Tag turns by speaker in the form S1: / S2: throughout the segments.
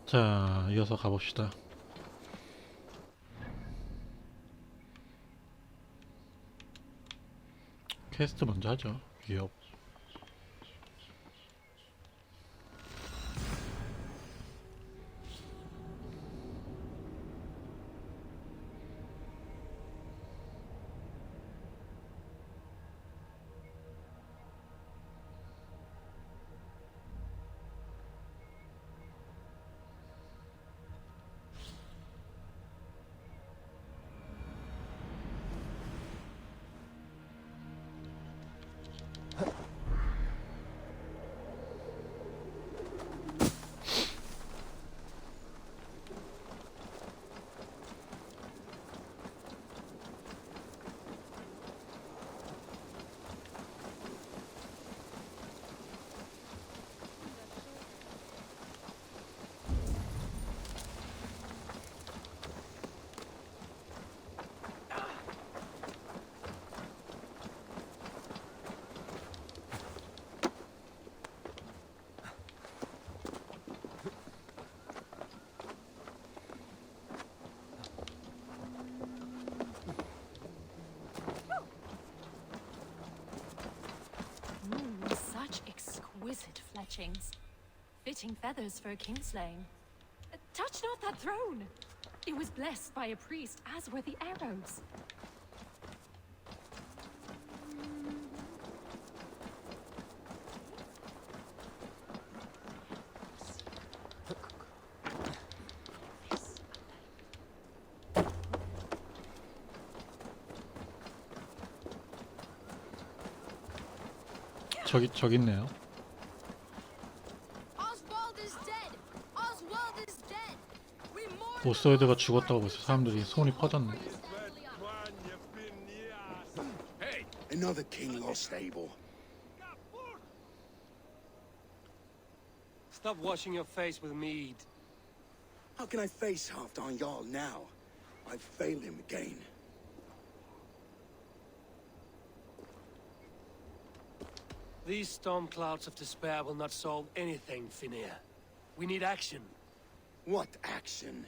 S1: 자, 이어서 가봅시다. 퀘스트 먼저 하죠. 위협.
S2: Such exquisite fletchings. Fitting feathers for a kingslaying. Touch not that throne! It was blessed by a priest, as were the arrows.
S1: 저기 있네요. 오스웨드가 죽었다고 벌써 사람들이 소문이 퍼졌네.
S3: Another king lost Abel.
S4: Stop washing your face with mead.
S3: How can I face Halfdan Jarl now? I've failed him again.
S4: These storm clouds of despair will not solve anything, Finir. We need action.
S3: What action?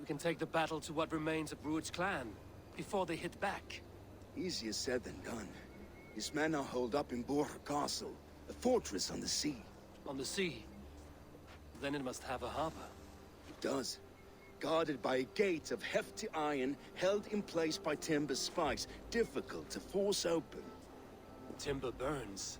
S4: We can take the battle to what remains of Rued's clan, before they hit back.
S3: Easier said than done. His men are holed up in Borg Castle, a fortress on the sea.
S4: On the sea? Then it must have a harbor.
S3: It does. Guarded by a gate of hefty iron, held in place by timber spikes, difficult to force open.
S4: Timber burns.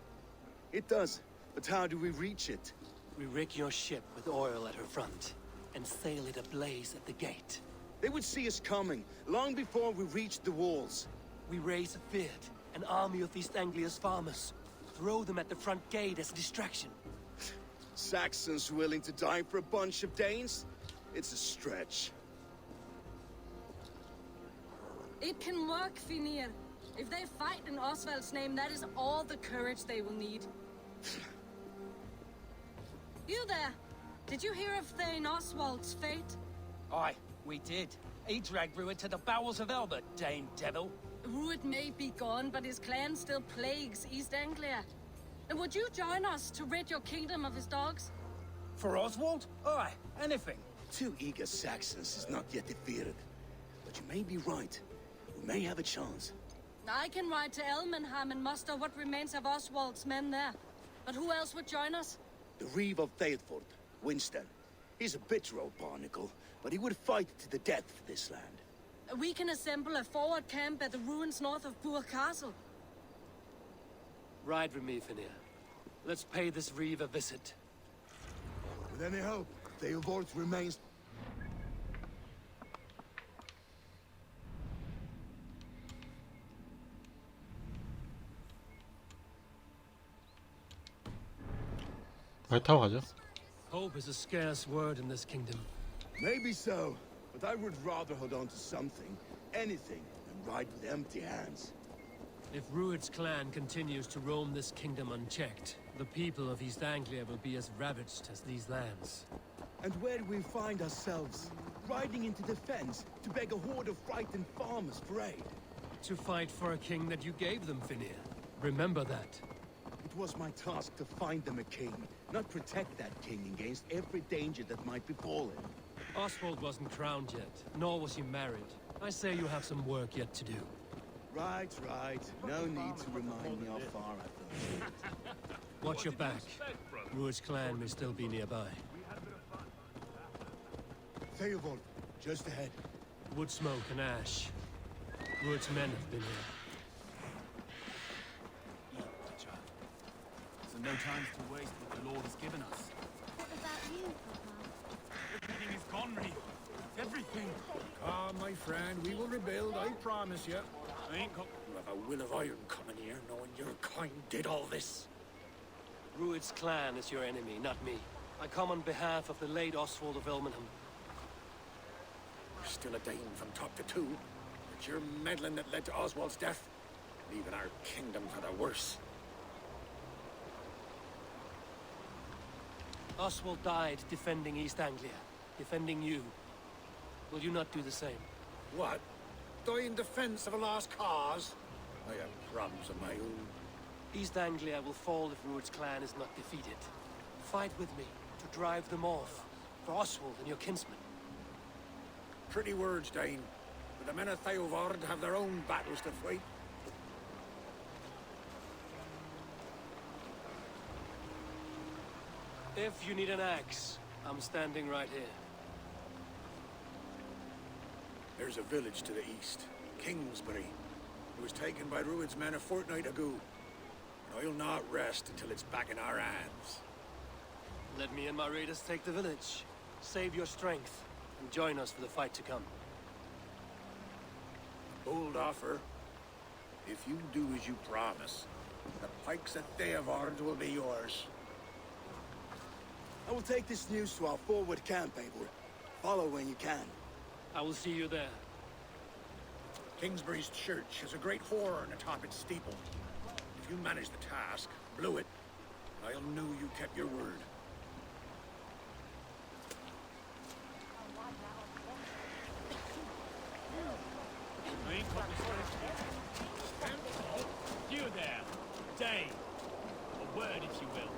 S3: It does, but how do we reach it?
S4: We rig your ship with oil at her front, and sail it ablaze at the gate.
S3: They would see us coming, long before we reached the walls.
S4: We raise a Fyrd, an army of East Anglia's farmers. Throw them at the front gate as a distraction.
S3: Saxons willing to die for a bunch of Danes? It's a stretch.
S5: It can work, Finir. If they fight in Oswald's name, that is all the courage they will need. You there! Did you hear of Thane Oswald's fate?
S6: Aye, we did. He dragged Rued to the bowels of Elbert, Dane devil.
S5: Rued may be gone, but his clan still plagues East Anglia. And would you join us to rid your kingdom of his dogs?
S6: For Oswald? Aye, anything.
S3: 2 eager Saxons is not yet defeated. But you may be right. We may have a chance.
S5: I can ride to Elmenham and muster what remains of Oswald's men there. But who else would join us?
S3: The Reeve of Thetford, Winston. He's a bitter old barnacle, but he would fight to the death for this land.
S5: We can assemble a forward camp at the ruins north of Burg Castle.
S4: Ride with me, Finir. Let's pay this Reeve a visit.
S3: With any hope, Theobald remains...
S1: 말 타고 가죠.
S4: Hope is a scarce word in this kingdom.
S3: Maybe so, but I would rather hold on to something, anything, than ride with empty hands.
S4: If Rued's clan continues to roam this kingdom unchecked, the people of East Anglia will be as ravaged as these lands.
S3: And where do we find ourselves? Riding into defense to beg a horde of frightened farmers for aid.
S4: To fight for a king that you gave them, Finir. Remember that.
S3: It was my task to find them a king, not protect that king against every danger that might befall him.
S4: Oswald wasn't crowned yet, nor was he married. I say you have some work yet to do.
S3: Right, right. No need to remind me how far I've done.
S4: Watch your back. Rued's clan may still be nearby.
S3: Theobald, just ahead.
S4: Wood smoke and ash. Rued's men have been here.
S7: So no time to waste what the Lord has given us.
S8: What about you, Papa?
S7: Everything is gone, Reeve. Everything.
S9: Ah, my friend, we will rebuild, I promise you.
S7: I ain't got...
S9: You have a will of iron coming here, knowing your kind did all this.
S4: Rued's clan is your enemy, not me. I come on behalf of the late Oswald of Elmenham.
S9: We're still a Dane from top to two. It's your meddling that led to Oswald's death, leaving our kingdom for the worse.
S4: Oswald died defending East Anglia, defending you. Will you not do the same?
S9: What? Die in defense of a lost cause? I have problems of my own.
S4: East Anglia will fall if Rued's clan is not defeated. Fight with me to drive them off, for Oswald and your kinsmen.
S9: Pretty words, Dane. But the men of Theovard have their own battles to fight.
S4: If you need an axe, I'm standing right here.
S9: There's a village to the east, Kingsbury. It was taken by Rued's men a fortnight ago. And I'll not rest until it's back in our hands.
S4: Let me and my raiders take the village. Save your strength, and join us for the fight to come.
S9: Bold offer. If you do as you promise, the pikes at Theovard will be yours.
S3: I will take this news to our forward camp, Eivor. Follow when you can.
S4: I will see you there.
S9: Kingsbury's church has a great horn atop its steeple. If you manage the task, blew it, I'll know you kept your word.
S7: I ain't got this You there, Dane. A word, if you will.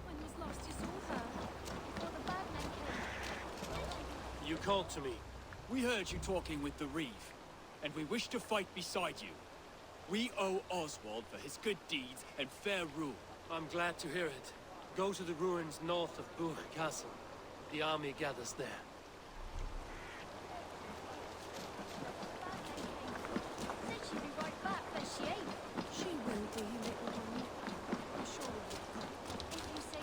S8: When was last you saw her? Before the bad men came.
S4: You called to me.
S6: We heard you talking with the Reeve, and we wish to fight beside you. We owe Oswald for his good deeds and fair rule.
S4: I'm glad to hear it. Go to the ruins north of Bourg Castle. The army gathers there.
S8: Said she'd be right back, but she ain't. She will be, little one. I'm sure of it. If you say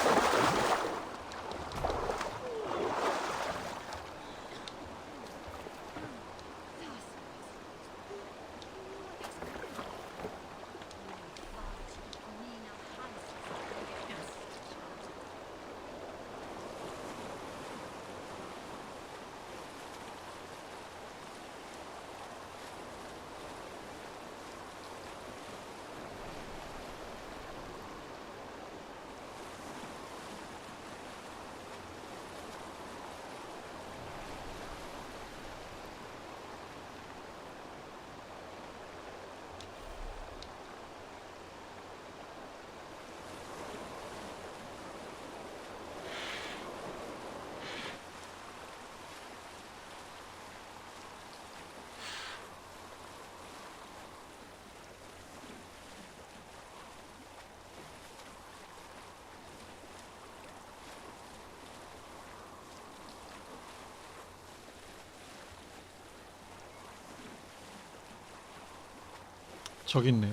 S1: 저기 있네요.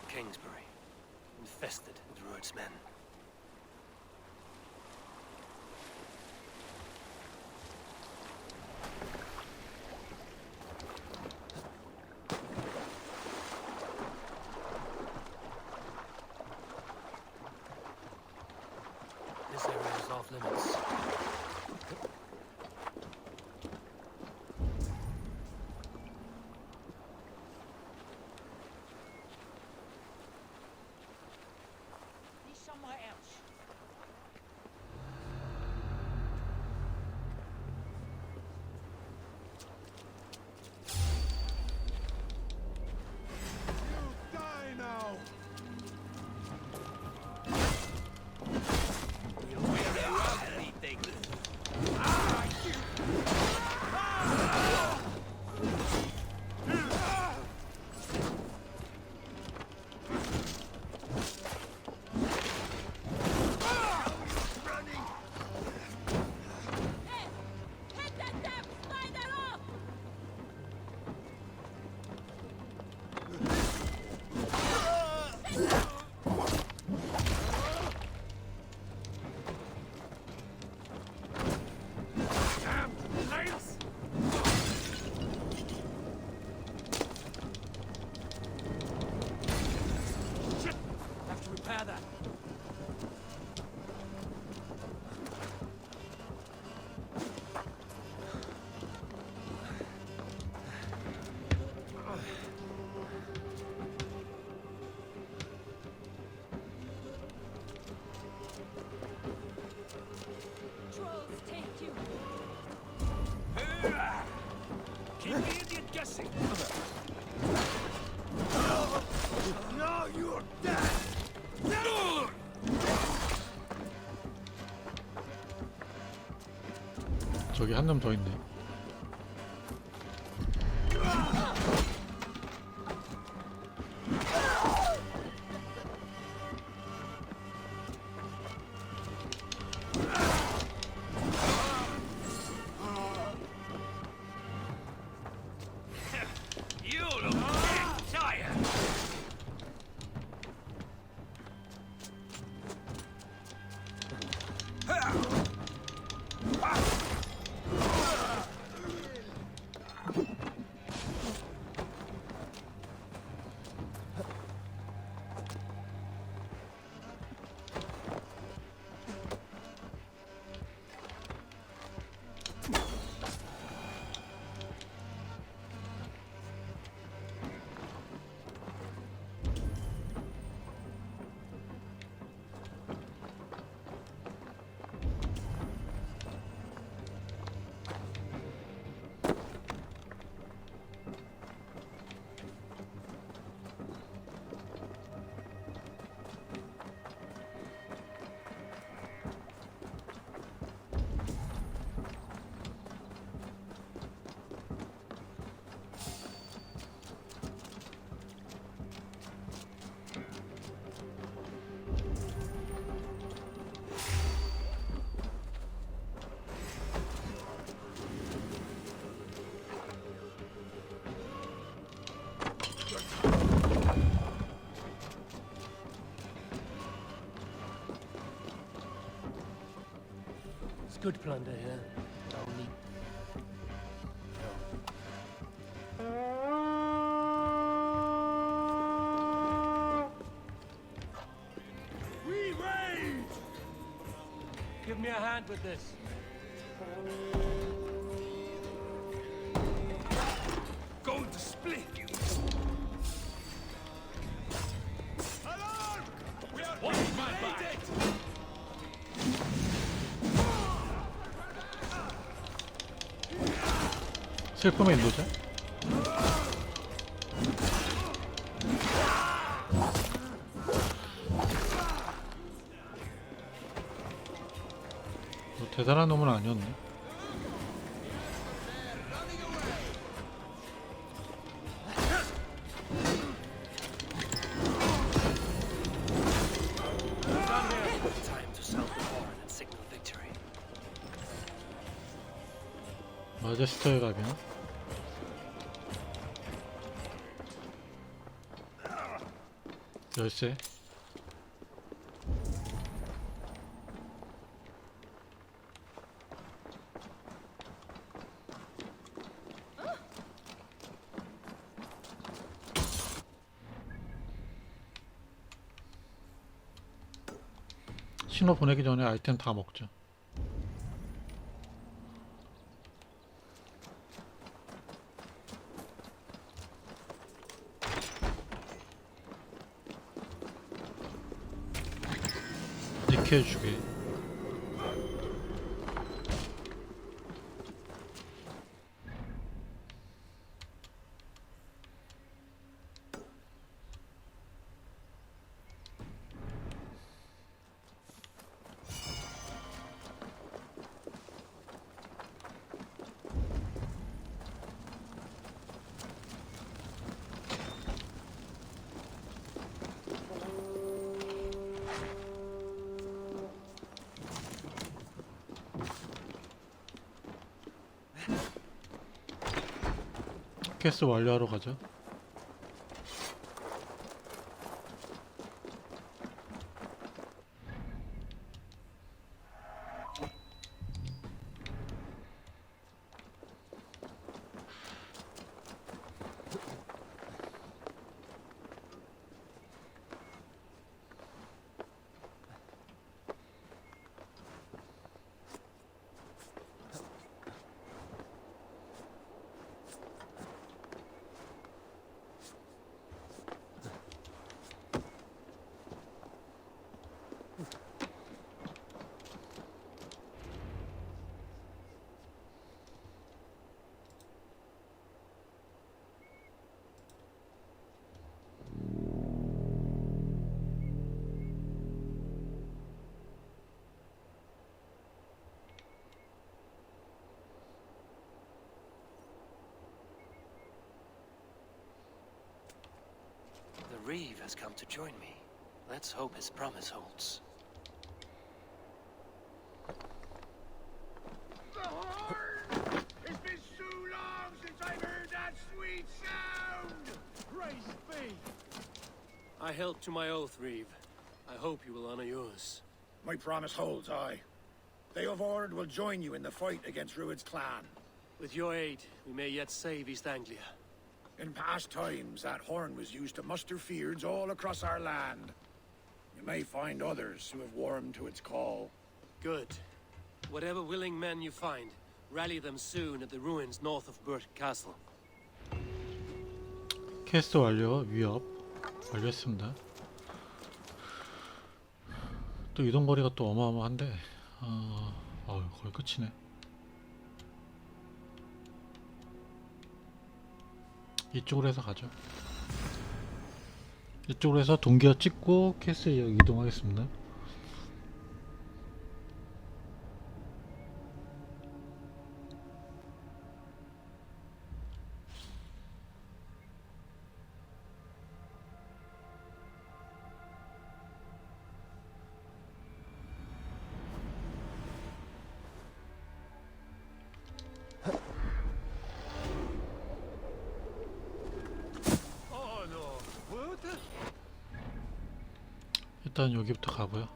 S4: Kingsbury, infested with Rued's men. This area is off limits.
S1: 한 놈 더 있네.
S7: You look tired.
S4: It's good plunder here. Only
S7: We raid!
S4: give me a hand with this.
S7: Going to split you. Alarm! We are watch my back.
S1: 슬픔의 인도자? 뭐 대단한 놈은 아니었네. 마제스터에 가면 열쇠. 신호 보내기 전에 아이템 다 먹죠. 니켈주괴. 퀘스트 완료하러 가자.
S10: Reeve has come to join me. Let's hope his promise holds.
S9: The horn! It's been so long since I've heard that sweet sound!
S6: Praise be! I held to my oath, Reeve. I hope you will honor yours.
S9: My promise holds, aye. They of Ord will join you in the fight against Rued's clan.
S6: With your aid, we may yet save East Anglia.
S9: In past times, that horn was used to muster fyrds all across our land. You may find others who have warmed to its call.
S6: Good. Whatever willing men you find, rally them soon at the ruins north of Burt Castle.
S1: 퀘스트 완료. 위협 완료했습니다. 또 이동거리가 또 어마어마한데 거의 끝이네. 이쪽으로 해서 가죠. 이쪽으로 해서 동기화 찍고 퀘스트 이동하겠습니다. 일단 여기부터 가고요.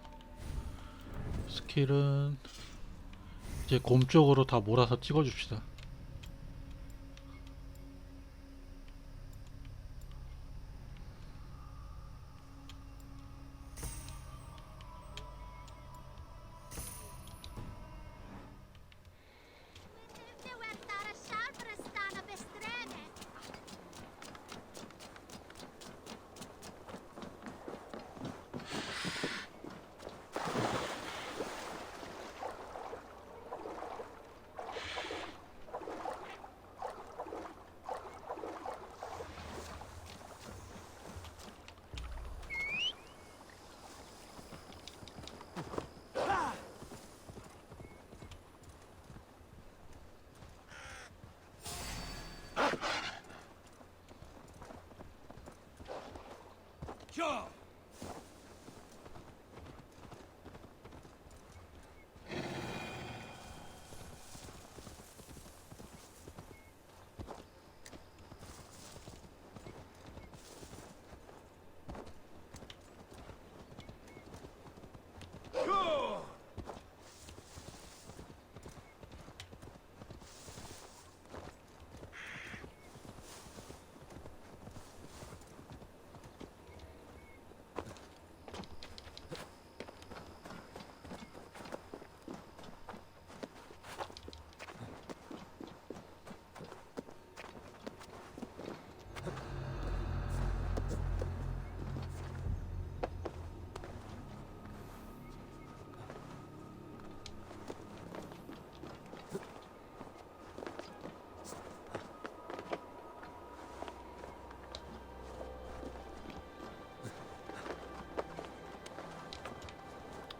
S1: 스킬은 이제 곰 쪽으로 다 몰아서 찍어줍시다.
S6: Sure.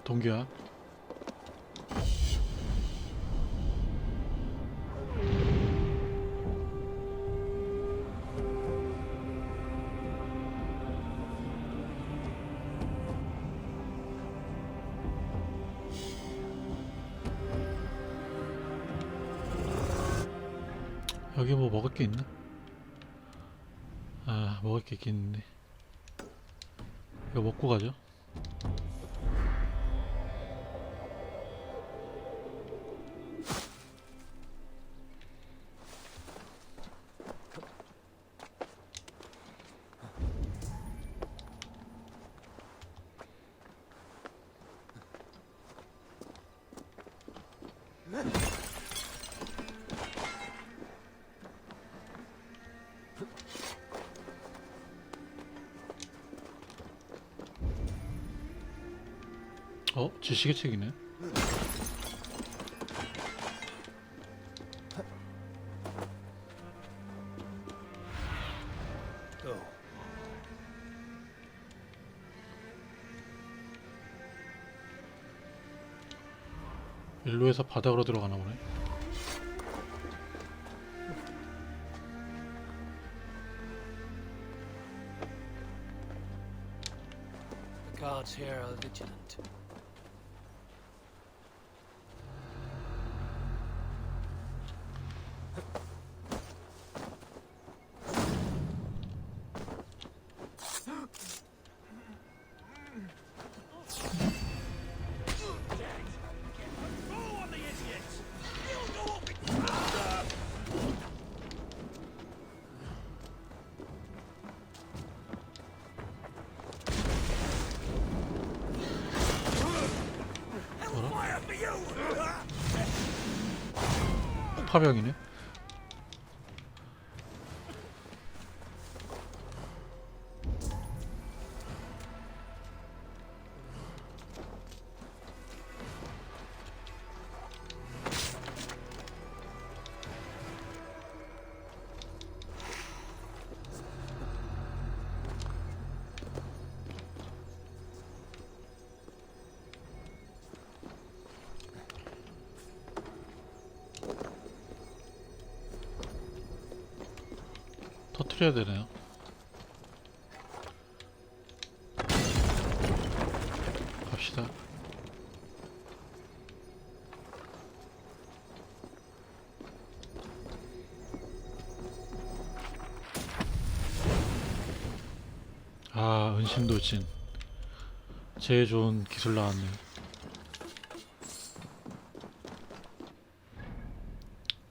S1: 동기화. 여기 뭐 먹을 게 있나? 아, 먹을 게 있긴 있네. 이거 먹고 가죠. 지시계책이네. 일로에서 바닥으로 들어가나 보네.
S10: guards here are vigilant.
S1: 파병이네. 터트려야 되네요. 갑시다. 아, 은신도진. 제일 좋은 기술 나왔네.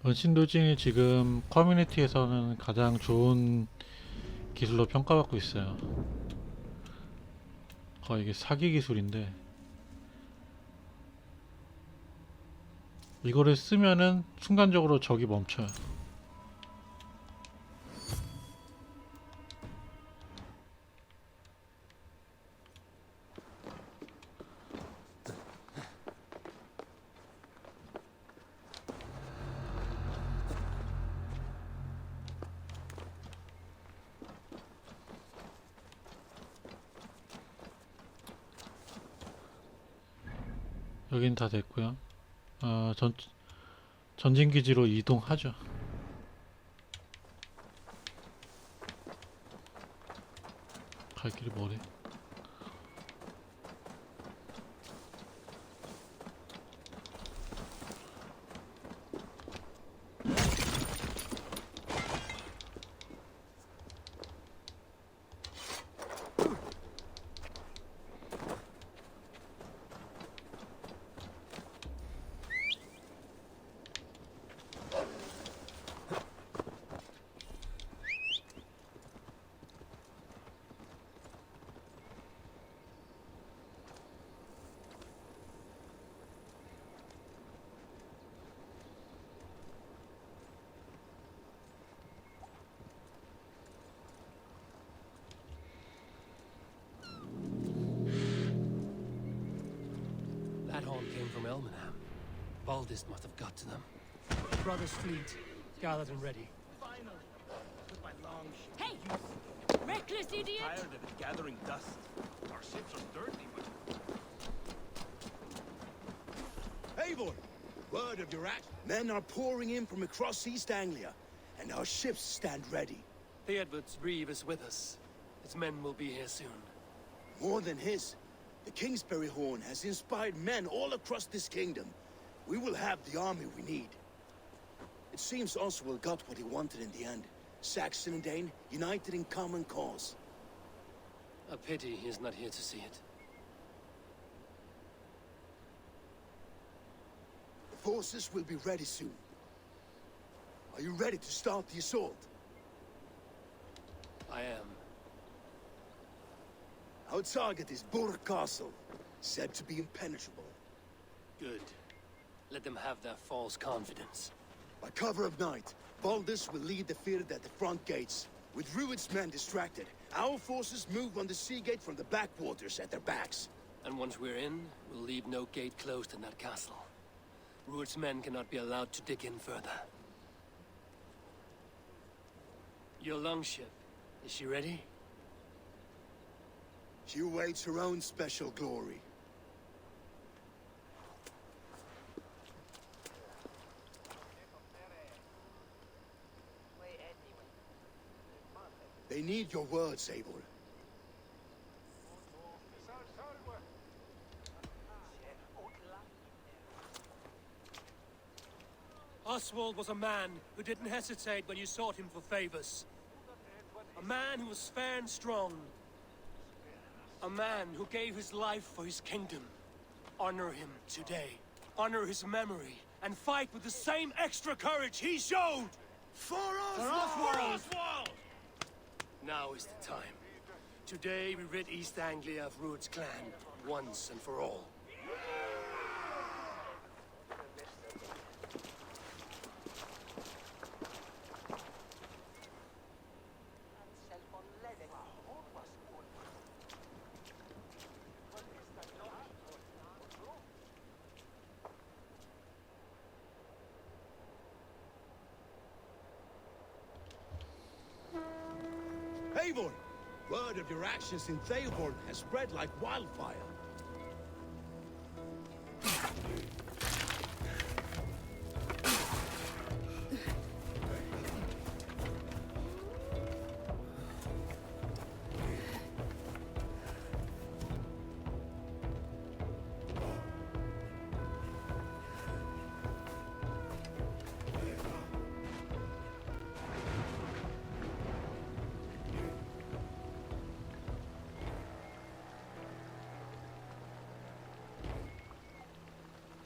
S1: 은신도진이 지금 커뮤니티에서는 가장 좋은 기술로 평가받고 있어요. 이게 사기 기술인데 이거를 쓰면은 순간적으로 적이 멈춰요. 여긴 다 됐고요. 전진기지로 이동하죠. 갈 길이 뭐래?
S4: That horn came from Elmenham. Baldist must have got to them. Brother's fleet, gathered and ready.
S7: Finally! With my long ship.
S5: Hey! Reckless idiot!
S7: Tired of it gathering dust. Our ships are dirty, but
S3: Eivor! Word of your act. Men are pouring in from across East Anglia, and our ships stand ready.
S10: The Edward's Reeve is with us. His men will be here soon.
S3: More than his. The Kingsbury Horn has inspired men all across this kingdom. We will have the army we need. It seems Oswald got what he wanted in the end. Saxon and Dane united in common cause.
S10: A pity he's not here to see it.
S3: The forces will be ready soon. Are you ready to start the assault?
S10: I am.
S3: Our target is Burg Castle, said to be impenetrable.
S10: Good. Let them have their false confidence.
S3: By cover of night, Baldus will lead the field at the front gates. With Rued's men distracted, our forces move on the sea gate from the backwaters at their backs.
S10: And once we're in, we'll leave no gate closed in that castle. Rued's men cannot be allowed to dig in further. Your longship, is she ready?
S3: She awaits her own special glory. They need your words, Eivor.
S4: Oswald was a man who didn't hesitate when you sought him for favors. A man who was fair and strong. A man who gave his life for his kingdom. Honor him today. Honor his memory. And fight with the same extra courage he showed!
S3: For Oswald!
S4: Now is the time. Today we rid East Anglia of Rued's clan, once and for all.
S3: Eivor! Word of your actions in Theoborn has spread like wildfire.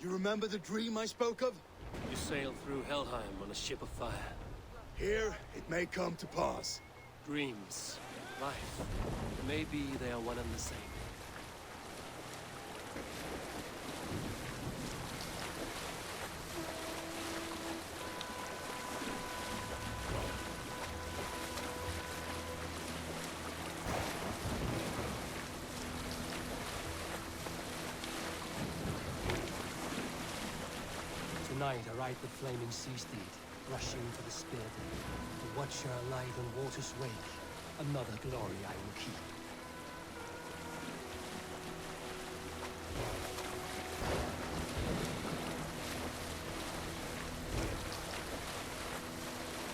S3: You remember the dream I spoke of?
S4: You sailed through Helheim on a ship of fire.
S3: Here, it may come to pass.
S4: Dreams, life, maybe they are one and the same. Tonight I ride the flaming sea steed, rushing to the spear den. To watch her alive in water's wake, another glory I will keep.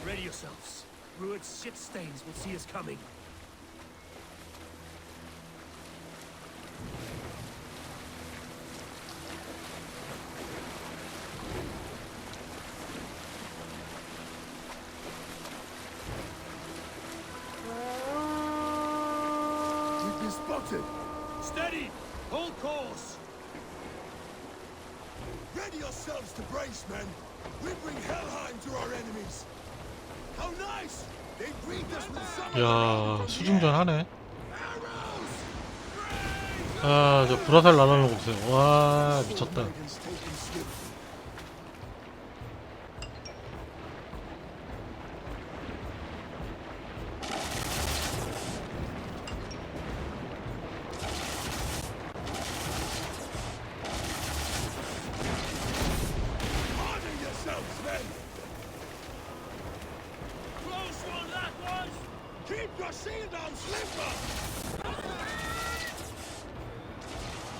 S4: Ready yourselves. Rued's shit stains will see us coming. Steady! Hold course!
S3: Ready yourselves to brace, men! We bring Helheim to our enemies! How nice! They greet us with some
S1: 야, 수중전 하네. 아, 저 불화살 날아오는 거 보세요. 와, 미쳤다.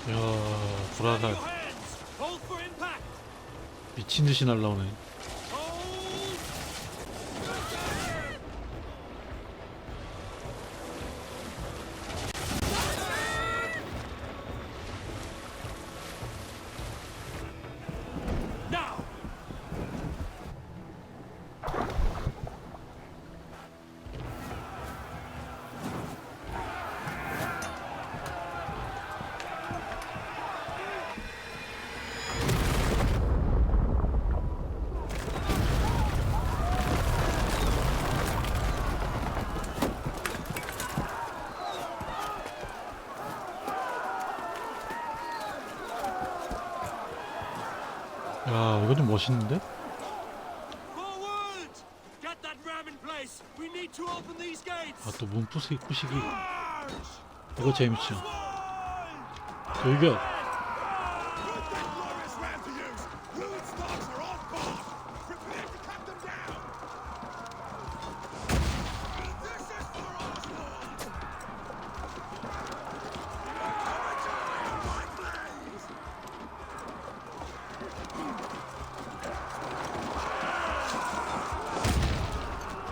S1: 이야, 불화살 미친듯이 날라오네. 야, 이거 좀 멋있는데? 아, 또 문부수기 부시기. 이거 재밌죠. 돌격.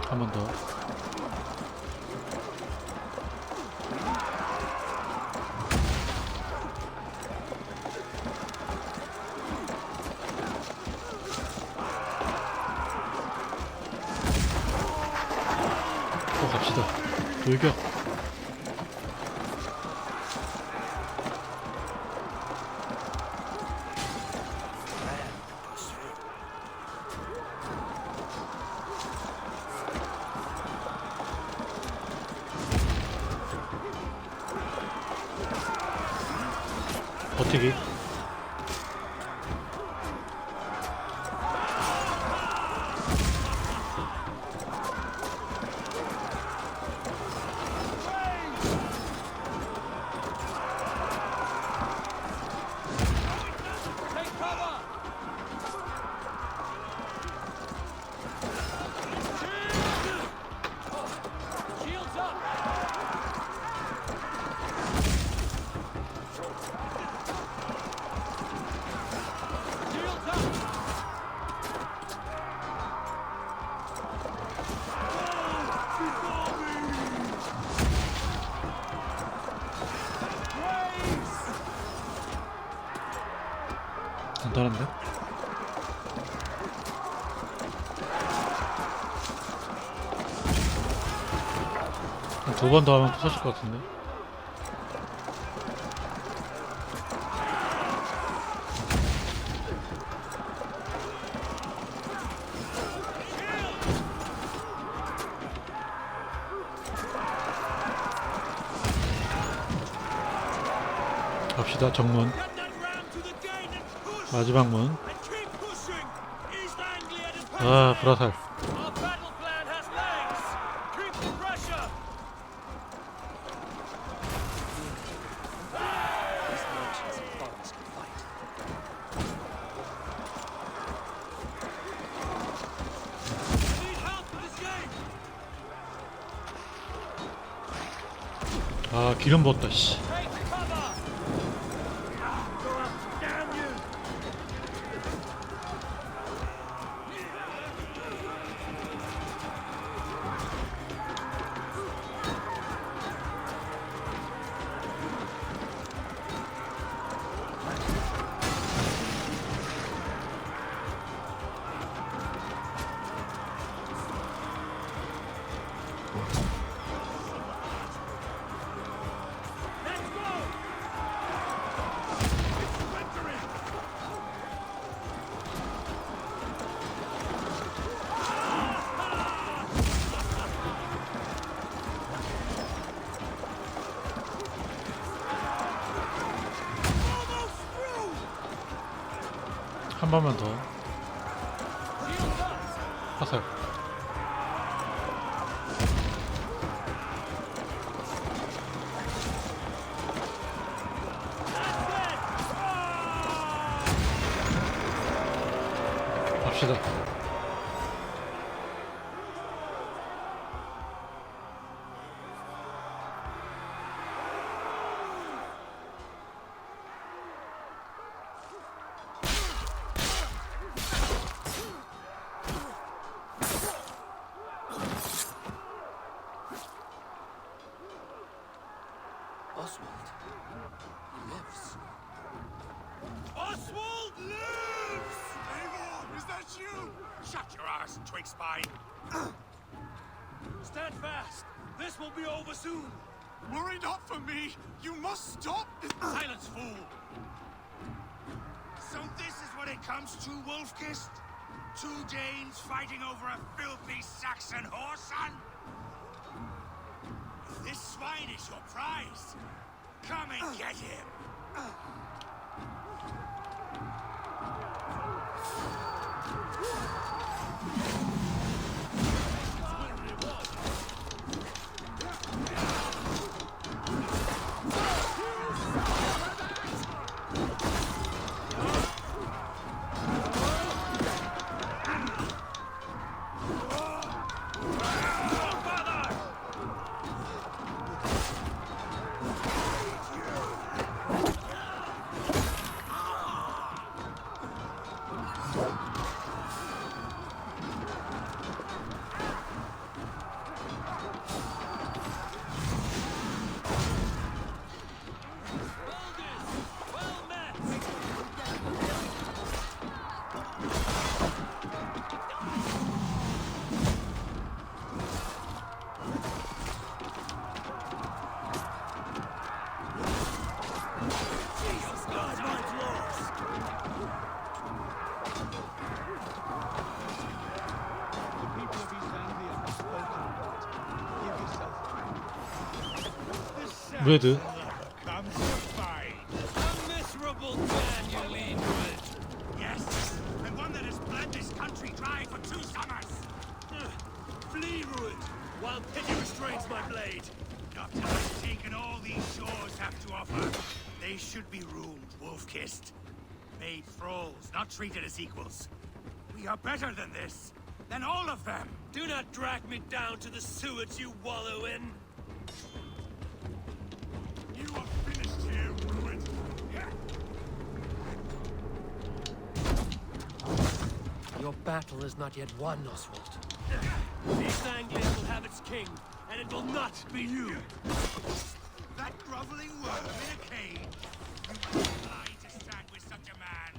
S1: 한 번 더. 갑시다. 돌격. 버티기. 간단한데? 두 번 더 하면 부서질 것 같은데? 갑시다. 정문. 마지막 문. 아, 불화살. 아, 기름 부었다, 씨. 한 번만 더. 화살. 갑시다.
S10: Oswald. He lives.
S9: Oswald lives! Eivor, is that you? Shut your arse, twig spine.
S4: Stand fast. This will be over soon.
S9: Worry not for me. You must stop this.
S4: Silence, fool.
S9: So this is what it comes to, Wolf-Kissed? Two Danes fighting over a filthy Saxon whoreson? If this swine is your prize, come and get him.
S1: 레드.
S7: Comes the fight.
S10: A miserable man you lead with.
S7: Yes, and one that has bled this country dry for 2 summers.
S4: Flee, Ruin, while pity restrains my blade.
S7: Not till I've taken all these shores have to offer. They should be ruled wolf-kissed. Made thralls, not treated as equals. We are better than this. Than all of them.
S4: Do not drag me down to the sewage you wallow in.
S7: You are finished here, Ruin.
S10: Your battle is not yet won, Oswald.
S4: East Anglia will have its king, and it will not be you.
S7: That groveling worm in a cage. You must lie to stand with such a man.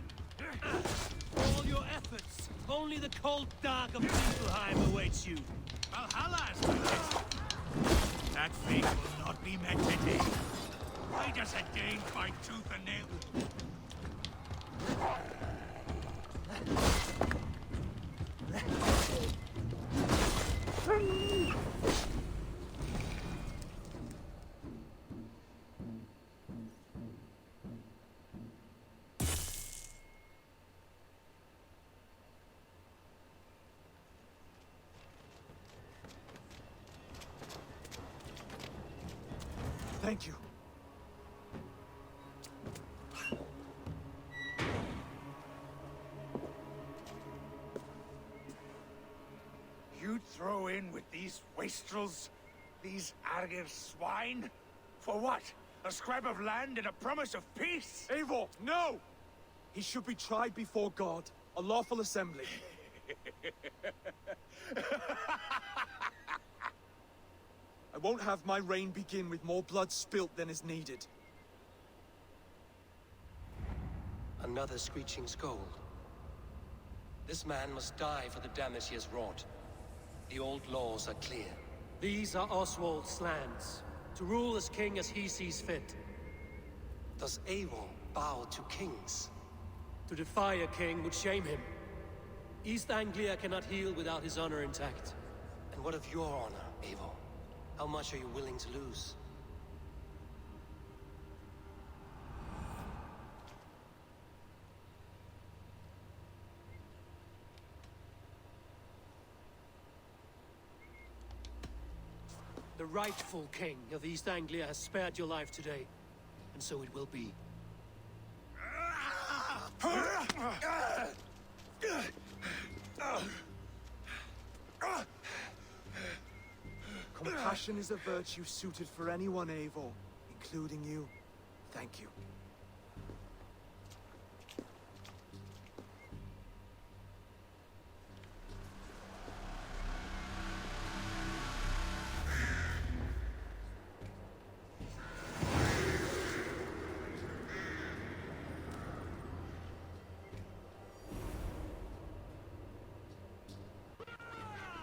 S4: All your efforts, only the cold dark of Niflheim awaits you.
S7: Valhalla is my list. That fate will not be met today. Why does a Dane fight tooth and nail?
S6: Thank you.
S7: You throw in with these wastrels? These Argir swine? For what? A scrap of land and a promise of peace?
S6: Eivor, no! He should be tried before God, a lawful assembly. I won't have my reign begin with more blood spilt than is needed.
S10: Another screeching scold. This man must die for the damage he has wrought. The old laws are clear.
S4: These are Oswald's lands, to rule as king as he sees fit.
S10: Does Eivor bow to kings?
S4: To defy a king would shame him. East Anglia cannot heal without his honor intact.
S10: And what of your honor, Eivor? How much are you willing to lose?
S4: The rightful king of East Anglia has spared your life today, and so it will be.
S6: Compassion is a virtue suited for anyone, Eivor, including you. Thank you.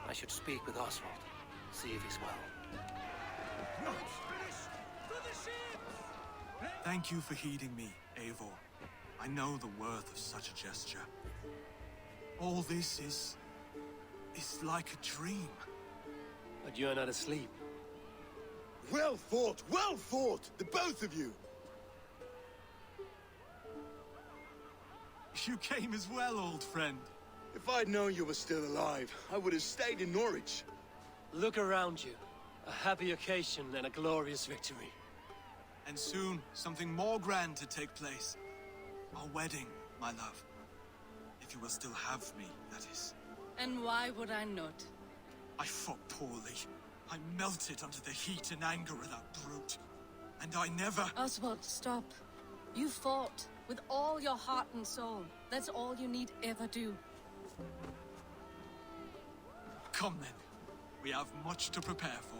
S10: I should speak with Oswald. See if he's well.
S6: Thank you for heeding me, Eivor. I know the worth of such a gesture. All this is like a dream.
S10: But you're not asleep.
S3: Well fought, the both of you.
S6: You came as well, old friend.
S3: If I'd known you were still alive, I would have stayed in Norwich.
S4: Look around you. A happy occasion and a glorious victory.
S6: And soon, something more grand to take place. Our wedding, my love. If you will still have me, that is.
S5: And why would I not?
S6: I fought poorly. I melted under the heat and anger of that brute. And I never...
S5: Oswald, stop. You fought with all your heart and soul. That's all you need ever do.
S6: Come then. We have much to prepare for.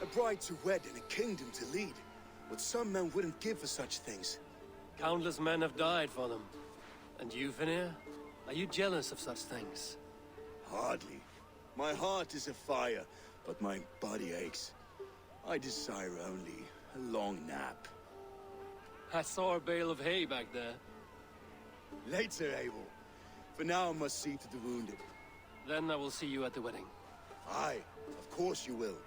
S3: A bride to wed and a kingdom to lead. What some men wouldn't give for such things.
S10: Countless men have died for them. And you, Vanir? Are you jealous of such things?
S3: Hardly. My heart is afire, but my body aches. I desire only a long nap.
S10: I saw a bale of hay back there.
S3: Later, Abel. For now, I must see to the wounded.
S10: Then I will see you at the wedding.
S3: Aye, of course you will.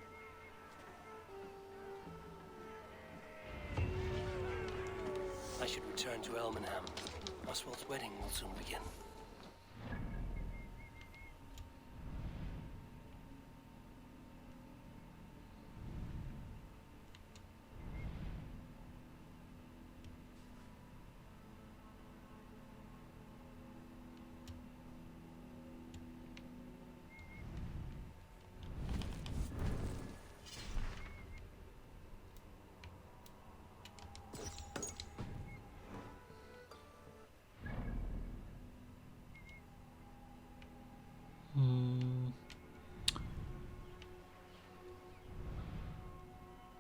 S10: I should return to Elmenham. Oswald's wedding will soon begin.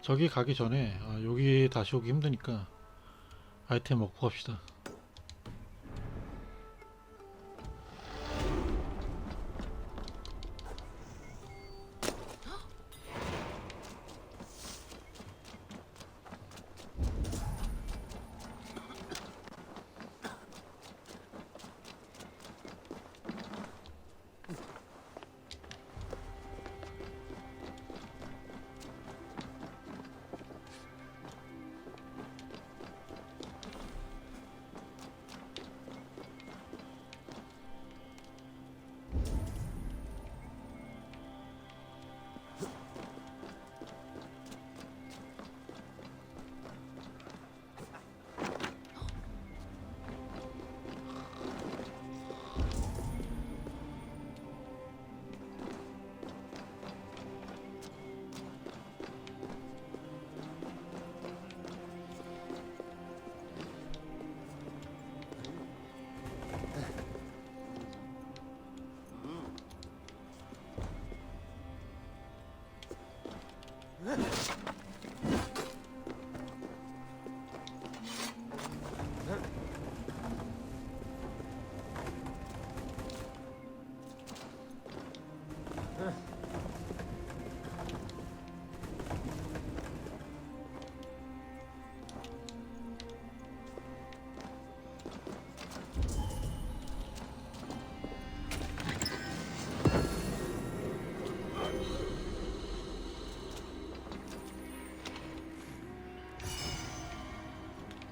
S1: 저기 가기 전에 여기 다시 오기 힘드니까 아이템 먹고 갑시다.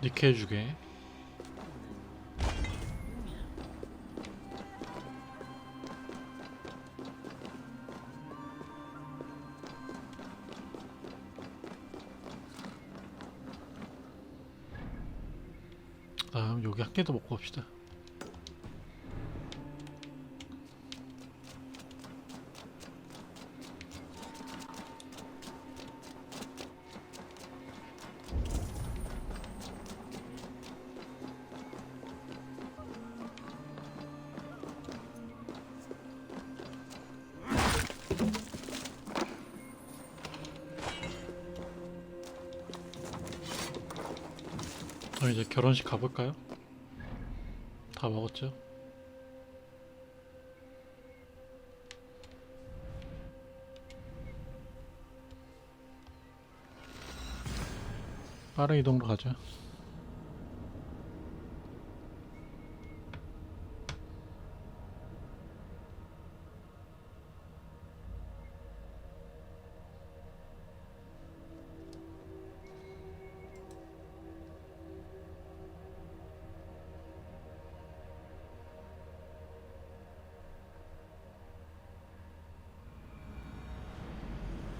S1: 니켈주괴. 다음 여기 한 개 더 먹고 갑시다. 이제 결혼식 가볼까요? 다 먹었죠? 빠른 이동으로 가자.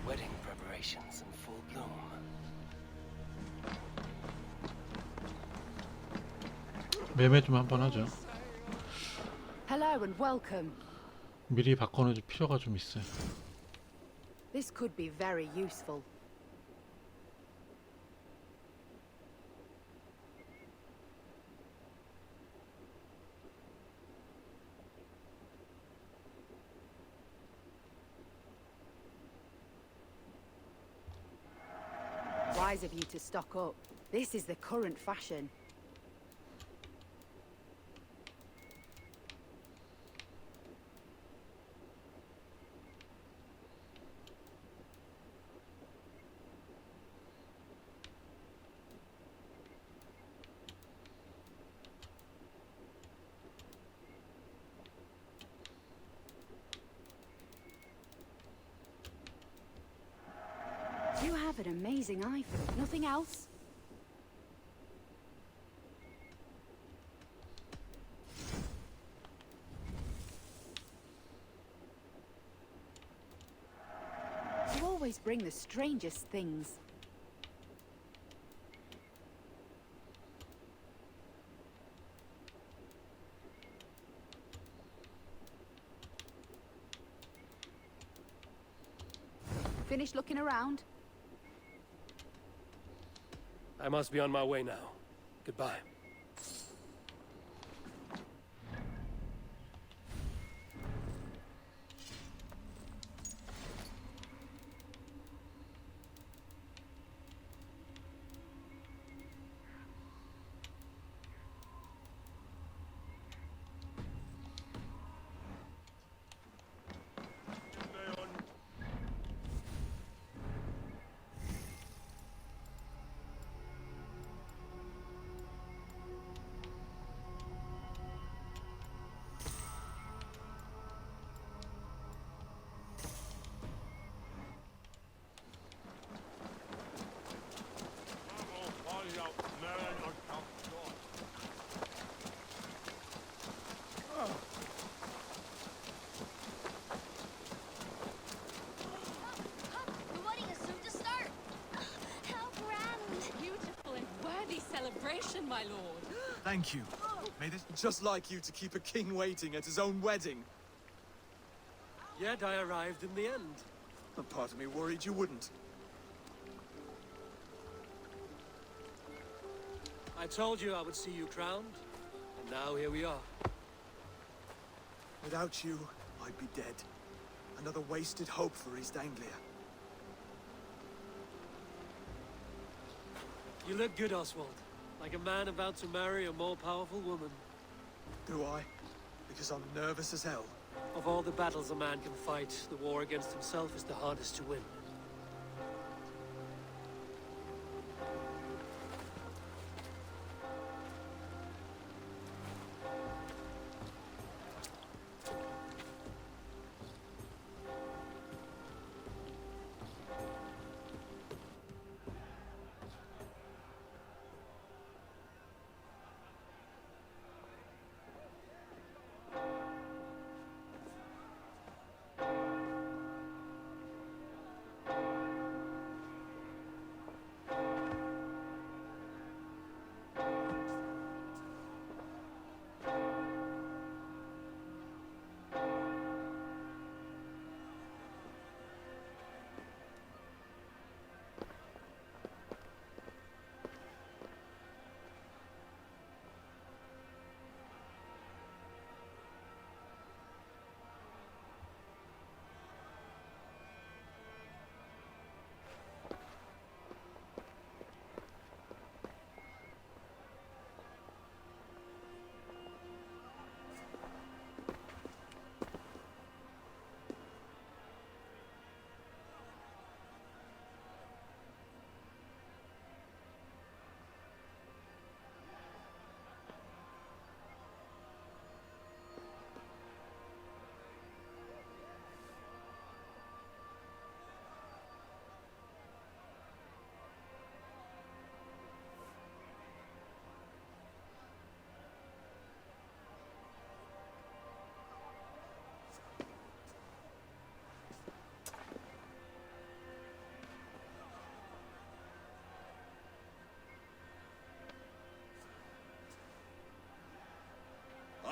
S10: Wedding preparations in full bloom.
S1: 매매 좀 한번 하죠.
S11: Hello and welcome.
S1: 미리 바꿔놓을 필요가 좀 있어요.
S11: This could be very useful. Wise of you to stock up. This is the current fashion. an amazing eye for it. Nothing else? You always bring the strangest things. Finished looking around?
S4: I must be on my way now. Goodbye.
S8: The wedding is soon to start. How grand.
S2: Beautiful and worthy celebration, my lord.
S6: Thank you. May this just like you to keep a king waiting at his own wedding.
S4: Yet I arrived in the end.
S6: A part of me worried you wouldn't.
S4: I told you I would see you crowned, and now here we are.
S6: Without you, I'd be dead. Another wasted hope for East Anglia.
S4: You look good, Oswald. Like a man about to marry a more powerful woman.
S6: Do I? Because I'm nervous as hell.
S4: Of all the battles a man can fight, the war against himself is the hardest to win.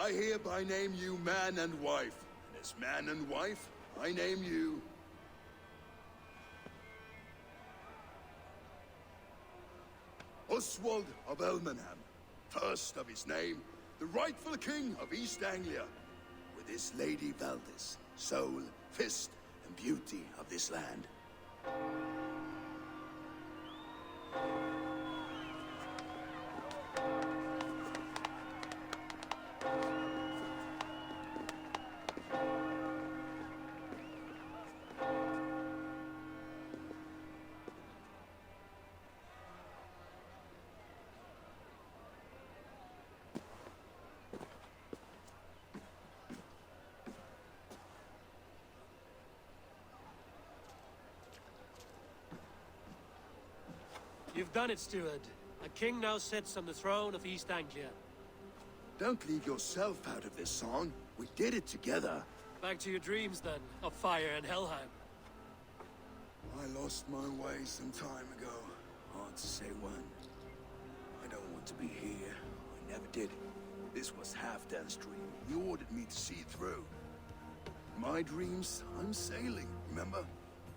S3: I hereby name you man and wife. And as man and wife, I name you... Oswald of Elmenham, first of his name, the rightful king of East Anglia, with his lady Valdis, soul, fist, and beauty of this land.
S4: You've done it, steward. A king now sits on the throne of East Anglia.
S3: Don't leave yourself out of this song. We did it together.
S4: Back to your dreams, then, of fire and Helheim.
S3: I lost my way some time ago. Hard to say when. I don't want to be here. I never did. This was Halfdan's dream. He ordered me to see through. My dreams, I'm sailing, remember?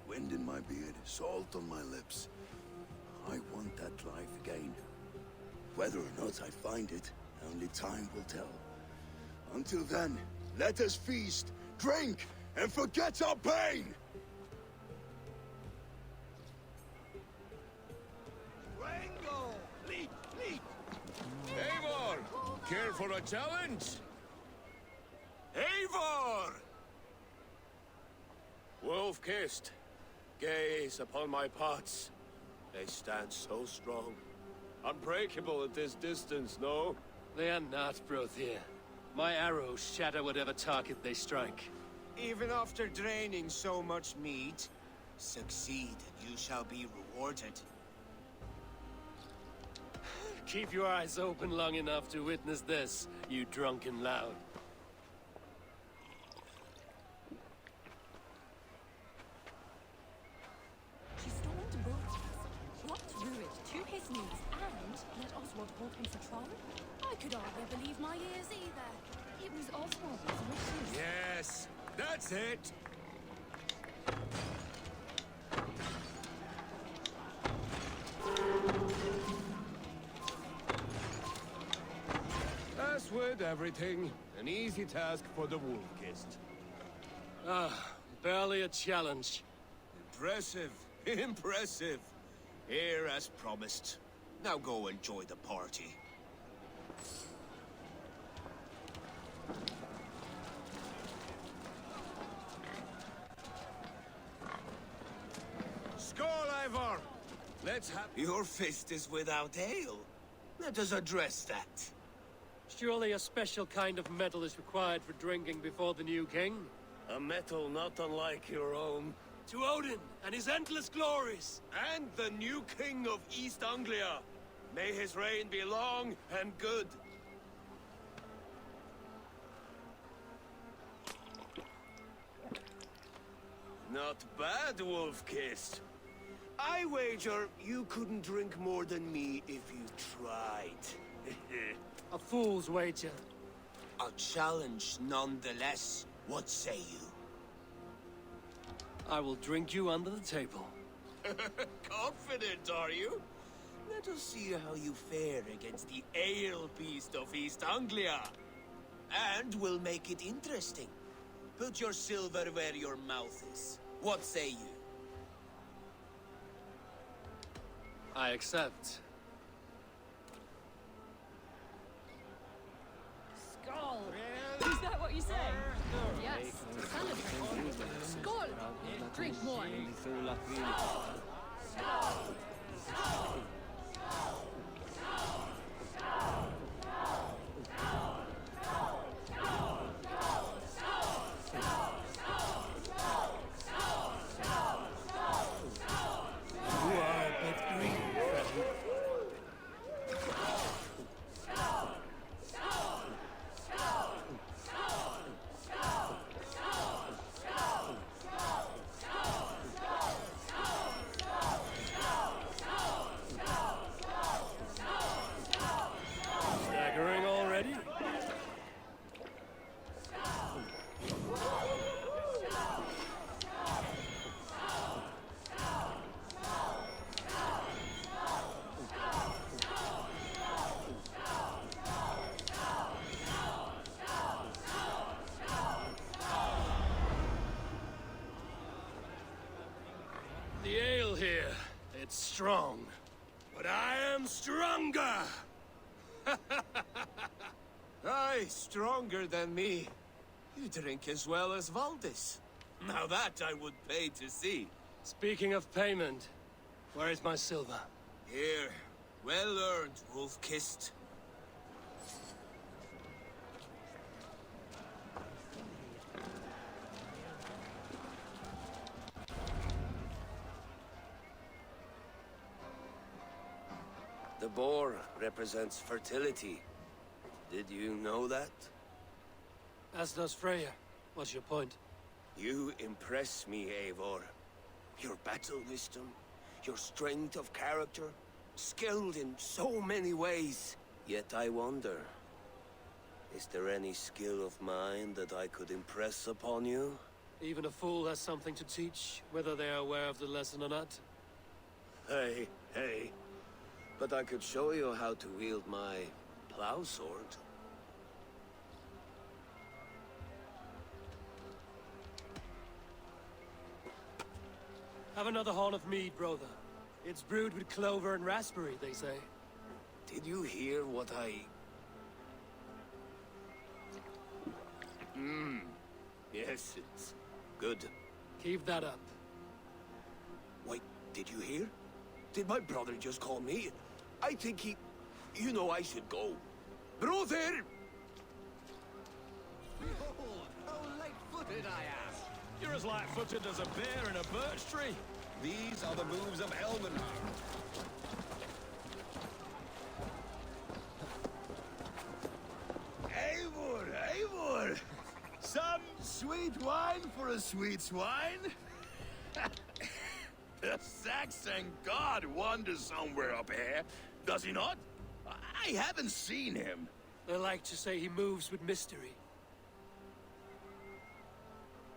S3: Wind in my beard, salt on my lips. I want that life again. Whether or not I find it, only time will tell. Until then, let us feast, drink, and forget our pain!
S9: Rango! Leap! Leap! Eivor! Care for a challenge? Eivor! Wolf-kissed, gaze upon my parts. They stand so strong. Unbreakable at this distance, no?
S4: They are not, Brothier. My arrows shatter whatever target they strike.
S12: Even after draining so much meat, succeed and you shall be rewarded.
S4: Keep your eyes open long enough to witness this, you drunken lout.
S2: She stormed Ron's, blocked Ruid to his knees, and let Oswald hold him for trial?
S8: I could hardly believe my ears either. It was Oswald's wishes.
S9: Yes, that's it! As with everything, an easy task for the wolf-kissed.
S4: Ah, barely a challenge.
S12: Impressive, impressive. Here as promised. Now go enjoy the party.
S9: Skål, Eivor! Let's have...
S12: Your fist is without ale. Let us address that.
S4: Surely a special kind of metal is required for drinking before the new king?
S9: A metal not unlike your own.
S4: To Odin and his endless glories!
S9: And the new king of East Anglia. May his reign be long and good. Not bad, Wolf-kissed. I wager you couldn't drink more than me if you tried.
S4: A fool's wager.
S12: A challenge nonetheless. What say you?
S4: I will drink you under the table.
S12: Confident, are you? Let us see how you fare against the ale beast of East Anglia. And we'll make it interesting. Put your silver where your mouth is. What say you?
S4: I accept.
S2: Skull! Is that what you say? Yes, to celebrate. Skull! Drink more.
S4: Staggering already? The ale here, it's strong. But I am stronger!
S12: Aye, stronger than me. You drink as well as Valdis. Now that I would pay to see.
S4: Speaking of payment, where is my silver?
S12: Here, well earned, wolf-kissed. The boar represents fertility. Did you know that?
S4: As does Freya. What's your point?
S12: You impress me, Eivor. Your battle wisdom, your strength of character, skilled in so many ways. Yet I wonder, is there any skill of mine that I could impress upon you?
S4: Even a fool has something to teach, whether they are aware of the lesson or not.
S12: Hey, hey. But I could show you how to wield my plow sword.
S4: Have another horn of mead, brother. It's brewed with clover and raspberry, they say.
S12: Did you hear what I... Yes, it's good.
S4: Keep that up.
S12: Wait, did you hear? Did my brother just call me? I think he... You know I should go. Brother!
S13: Behold, how light-footed I am! You're as light-footed as a bear in a birch tree. These are the moves of Elmenhar.
S3: Eivor, Eivor! Some sweet wine for a sweet swine? The Saxon god wanders somewhere up here, does he not? I haven't seen him.
S4: They like to say he moves with mystery.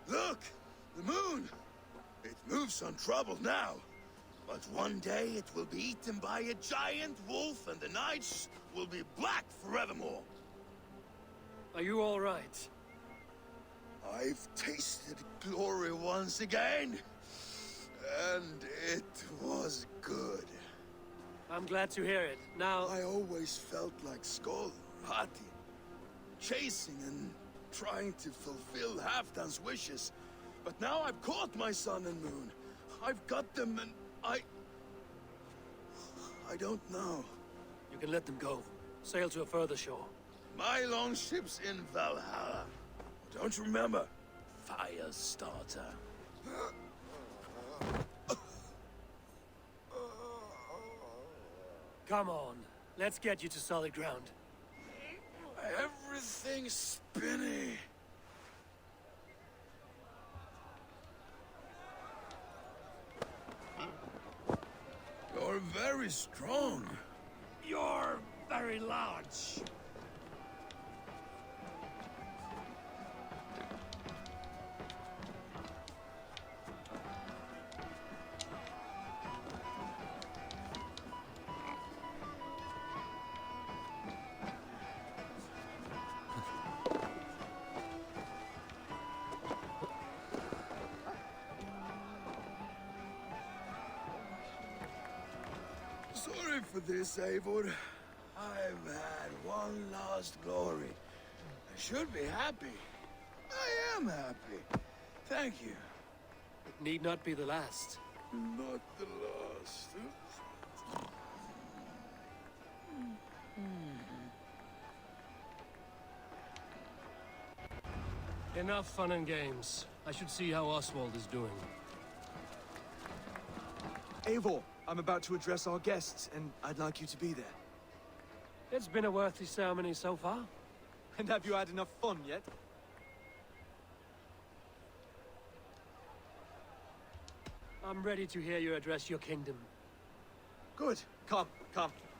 S3: Look! The moon! It moves untroubled now. But one day it will be eaten by a giant wolf and the nights will be black forevermore.
S4: Are you all right?
S3: I've tasted glory once again. And it was good.
S4: I'm glad to hear it. Now...
S3: I always felt like Skoll, Hati, chasing and trying to fulfill Halfdan's wishes. But now I've caught my sun and moon. I've got them and I don't know.
S4: You can let them go. Sail to a further shore.
S3: My longship's in Valhalla. Don't you remember? Firestarter.
S4: Come on. Let's get you to solid ground.
S3: Everything's spinny. You're very strong.
S7: You're very large.
S3: Sorry for this, Eivor. I've had one last glory. I should be happy. I am happy. Thank you.
S4: It need not be the last.
S3: Not the last.
S4: Enough fun and games. I should see how Oswald is doing.
S6: Eivor, I'm about to address our guests, and I'd like you to be there.
S4: It's been a worthy ceremony so far.
S6: And have you had enough fun yet?
S4: I'm ready to hear you address your kingdom.
S6: Good. Come,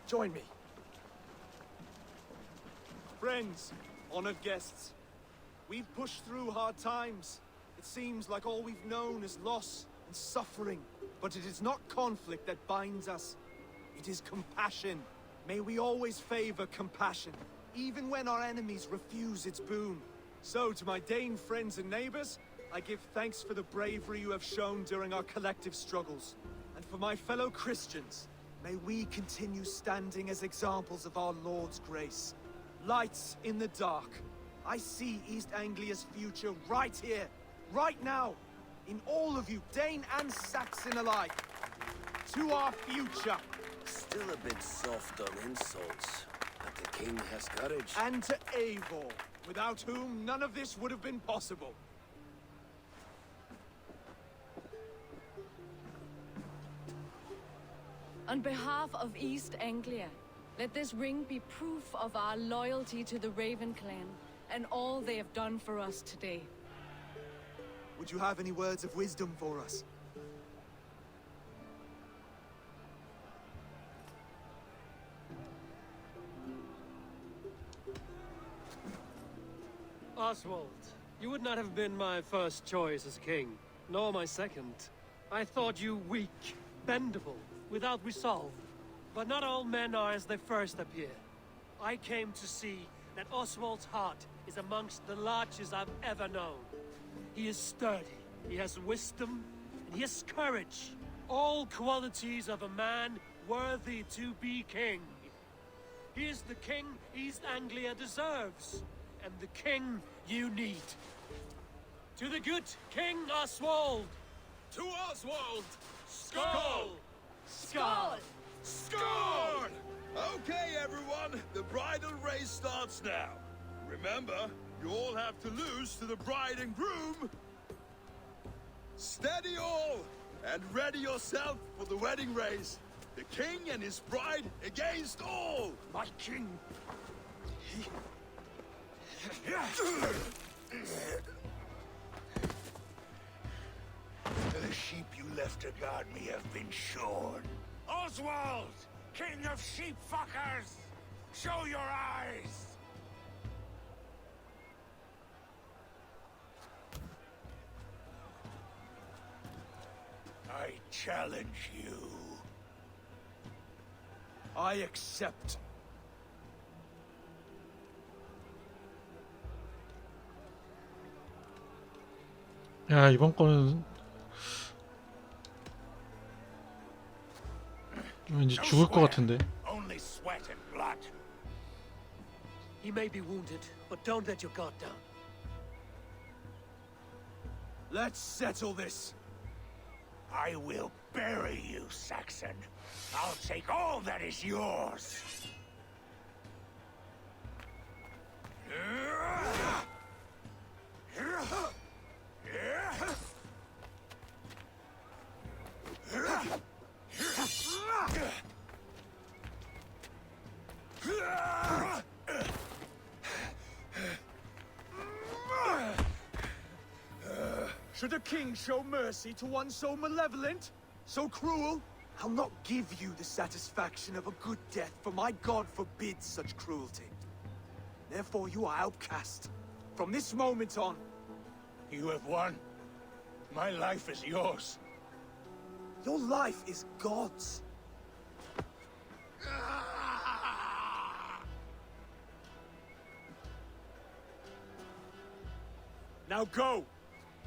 S6: join me. Friends, honored guests, we've pushed through hard times. It seems like all we've known is loss and suffering. But it is not conflict that binds us. It is compassion. May we always favor compassion, even when our enemies refuse its boon. So, to my Dane friends and neighbors, I give thanks for the bravery you have shown during our collective struggles. And for my fellow Christians, may we continue standing as examples of our Lord's grace. Lights in the dark. I see East Anglia's future right here, right now. In all of you, Dane and Saxon alike. To our future.
S12: Still a bit soft on insults, but the king has courage.
S6: And to Eivor, without whom none of this would have been possible.
S5: On behalf of East Anglia, let this ring be proof of our loyalty to the Raven clan and all they have done for us today.
S6: Would you have any words of wisdom for us?
S4: Oswald, you would not have been my first choice as king, nor my second. I thought you weak, bendable, without resolve. But not all men are as they first appear. I came to see that Oswald's heart is amongst the largest I've ever known. He is sturdy, he has wisdom, and he has courage. All qualities of a man worthy to be king. He is the king East Anglia deserves, and the king you need. To the good King Oswald!
S13: To Oswald!
S4: Skull!
S13: Skull! Score! Okay, everyone, the bridal race starts now. Remember, you all have to lose to the bride and groom. Steady all, and ready yourself for the wedding race. The king and his bride against all.
S9: My king. The sheep you left to guard me have been shorn. Oswald! King of sheep fuckers! Show your eyes! I challenge you.
S6: I accept.
S1: 야, 이번 거는 왠지 죽을 것 같은데.
S9: Only sweat and blood.
S4: He may be wounded, but don't let your guard down.
S6: Let's settle this.
S9: I will bury you, Saxon. I'll take all that is yours.
S6: Should a king show mercy to one so malevolent? So cruel? I'll not give you the satisfaction of a good death, for my god forbids such cruelty. Therefore you are outcast. From this moment on.
S9: You have won. My life is yours.
S6: Your life is God's. Now go!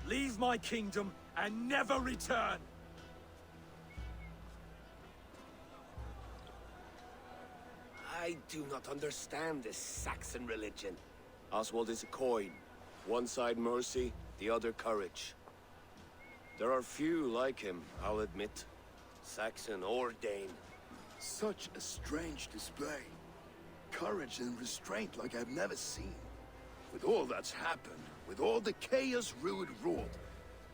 S6: Leave my kingdom and never return!
S12: I do not understand this Saxon religion. Oswald is a coin. One side mercy, the other courage. There are few like him, I'll admit. Saxon or Dane.
S3: Such a strange display. Courage and restraint like I've never seen. With all that's happened, with all the chaos Ruud wrought,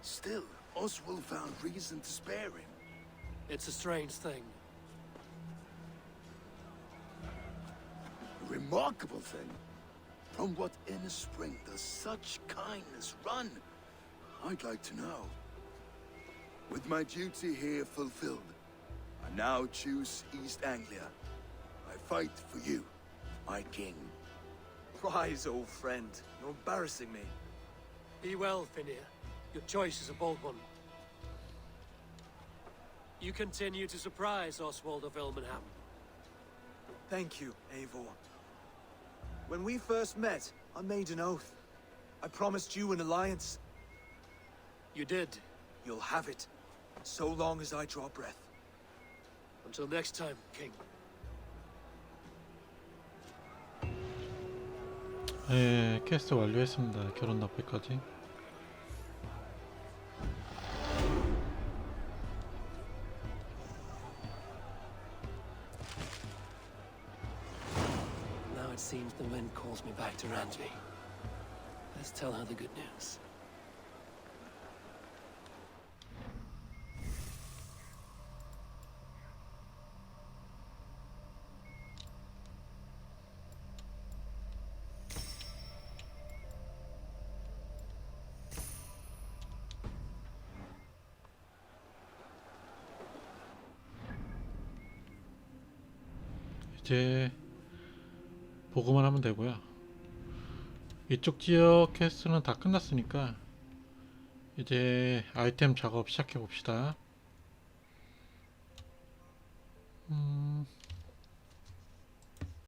S3: still, Oswald found reason to spare him.
S4: It's a strange thing.
S3: A remarkable thing. From what inner spring does such kindness run? I'd like to know. With my duty here fulfilled, I now choose East Anglia. I fight for you, my king.
S6: Rise, old friend. You're embarrassing me.
S4: Be well, Finir. Your choice is a bold one. You continue to surprise Oswald of Ilmenham.
S6: Thank you, Eivor. When we first met, I made an oath. I promised you an alliance.
S4: You did.
S6: You'll have it, so long as I draw breath.
S4: Until next time, King.
S1: 네, 퀘스트 완료했습니다. 결혼 납부까지.
S4: Now it seems the wind calls me back to Randvi. Let's tell her the good news.
S1: 이제 보고만 하면 되고요. 이쪽 지역 퀘스트는 다 끝났으니까 이제 아이템 작업 시작해 봅시다.